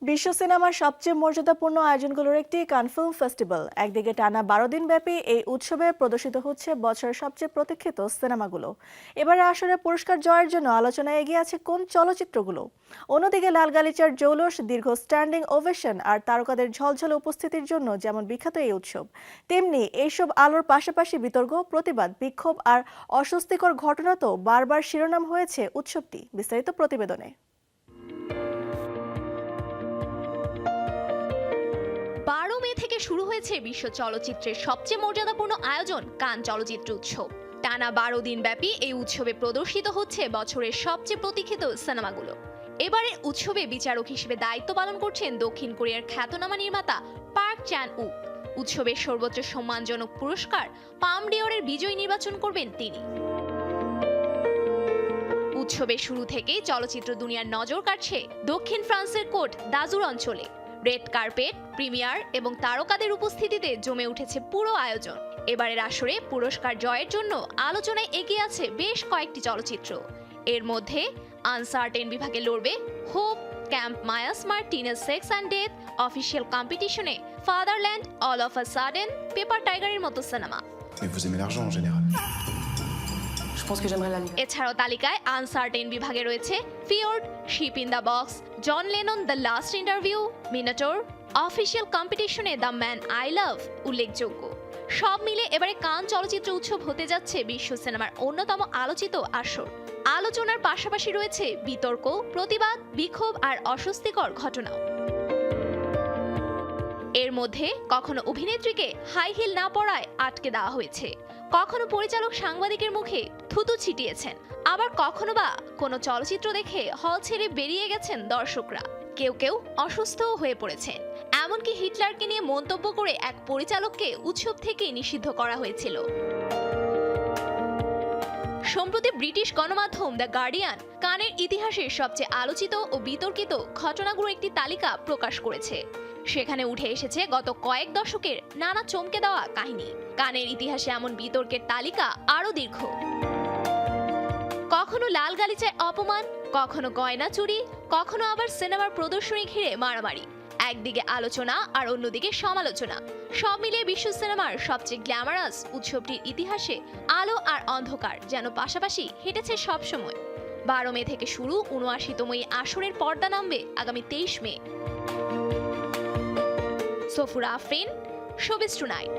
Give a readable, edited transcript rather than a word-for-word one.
বিশ্ব সিনেমার সবচেয়ে মর্যাদাপূর্ণ আয়োজনগুলোর একটি কান ফিল্ম ফেস্টিভ্যাল। একদিকে টানা 12 দিন ব্যাপী এই উৎসবে প্রদর্শিত হচ্ছে বছরের সবচেয়ে প্রতীক্ষিত সিনেমাগুলো। এবারে আসরে পুরস্কার জয়ের জন্য আলোচনায় এগিয়ে আছে কোন চলচ্চিত্রগুলো। অন্যদিকে লাল গালিচার জৌলুস, দীর্ঘ স্ট্যান্ডিং ওভেশন আর তারকাদের ঝলঝলে উপস্থিতির জন্য যেমন বিখ্যাত এই উৎসব, তেমনি এইসব আলোর পাশাপাশি বিতর্ক, প্রতিবাদ, বিক্ষোভ আর অস্বস্তিকর ঘটনা তো বারবার শিরোনাম হয়েছে উৎসবটি। বিস্তারিত প্রতিবেদনে। 12 মে থেকে শুরু হয়েছে বিশ্ব চলচ্চিত্রের সবচেয়ে মর্যাদাপূর্ণ আয়োজন কান চলচ্চিত্র উৎসব। টানা 12 দিন ব্যাপী এই উৎসবে প্রদর্শিত হচ্ছে বছরের সবচেয়ে প্রতীক্ষিত সিনেমাগুলো। এবারের উৎসবে বিচারক হিসেবে দায়িত্ব পালন করছেন দক্ষিণ কোরিয়ার খ্যাতনামা নির্মাতা পার্ক চ্যান উক। উৎসবের সর্বোচ্চ সম্মানজনক পুরস্কার পাম ডিওরের বিজয়ী নির্বাচন করবেন তিনি। উৎসবের শুরু থেকেই চলচ্চিত্র দুনিয়ার নজর কাটছে দক্ষিণ ফ্রান্সের কোট দাজুর অঞ্চলে। রেড কার্পেট, প্রিমিয়ার এবং তারকাদের উপস্থিতিতে জমে উঠেছে পুরো আয়োজন। এবারের আসরে পুরস্কার জয়ের জন্য আলোচনায় এগিয়ে আছে বেশ কয়েকটি চলচ্চিত্র। এর মধ্যে আনসার্টেন বিভাগে লড়বে হোপ, ক্যাম্প মায়াস Martinez Sex and Death, official কম্পিটিশনে Fatherland, All of a Sudden, Paper টাইগারের মতো সিনেমা। এছাড়াও তালিকায় আনসার্টেন বিভাগে রয়েছে Fjord, Ship in the Box, John Lennon The Last Interview, Minotaur. Official কম্পিটিশনে দ্য ম্যান আই লাভ উল্লেখযোগ্য। সব মিলে এবারে কান চলচ্চিত্র উৎসব হতে যাচ্ছে বিশ্ব সিনেমার অন্যতম আলোচিত আসর। আলোচনার পাশাপাশি রয়েছে বিতর্ক, প্রতিবাদ, বিক্ষোভ আর অস্বস্তিকর ঘটনাও। এর মধ্যে কখনো অভিনেত্রীকে হাই হিল না পরায় আটকে দেওয়া হয়েছে, কখনো পরিচালক সাংবাদিকের মুখে থুতু ছিটিয়েছেন, আবার কখনো বা কোনো চলচ্চিত্র দেখে হল ছেড়ে বেরিয়ে গেছেন দর্শকরা। কেউ কেউ অসুস্থও হয়ে পড়েছেন। এমনকি হিটলারকে নিয়ে মন্তব্য করে এক পরিচালককে উৎসব থেকে নিষিদ্ধ করা হয়েছিল। সম্প্রতি ব্রিটিশ গণমাধ্যম দ্য গার্ডিয়ান কানের ইতিহাসের সবচেয়ে আলোচিত ও বিতর্কিত ঘটনাগুলোর একটি তালিকা প্রকাশ করেছে। সেখানে উঠে এসেছে গত কয়েক দশকের নানা চমকে দেওয়া কাহিনী। কানের ইতিহাসে এমন বিতর্কের তালিকা আরো দীর্ঘ। কখনো লাল গালিচায় অপমান, কখনো গয়না চুরি, কখনো আবার সিনেমার প্রদর্শনী ঘিরে মারামারি। একদিকে আলোচনা আর অন্যদিকে সমালোচনা। সব মিলিয়ে বিশ্ব সিনেমার সবচেয়ে গ্ল্যামারাস উৎসবটির ইতিহাসে আলো আর অন্ধকার যেন পাশাপাশি হেঁটেছে সবসময়। 12 মে থেকে শুরু 79তম এই আসরের পর্দা নামবে আগামী 23 May. Safura Afrin, showbiz tonight.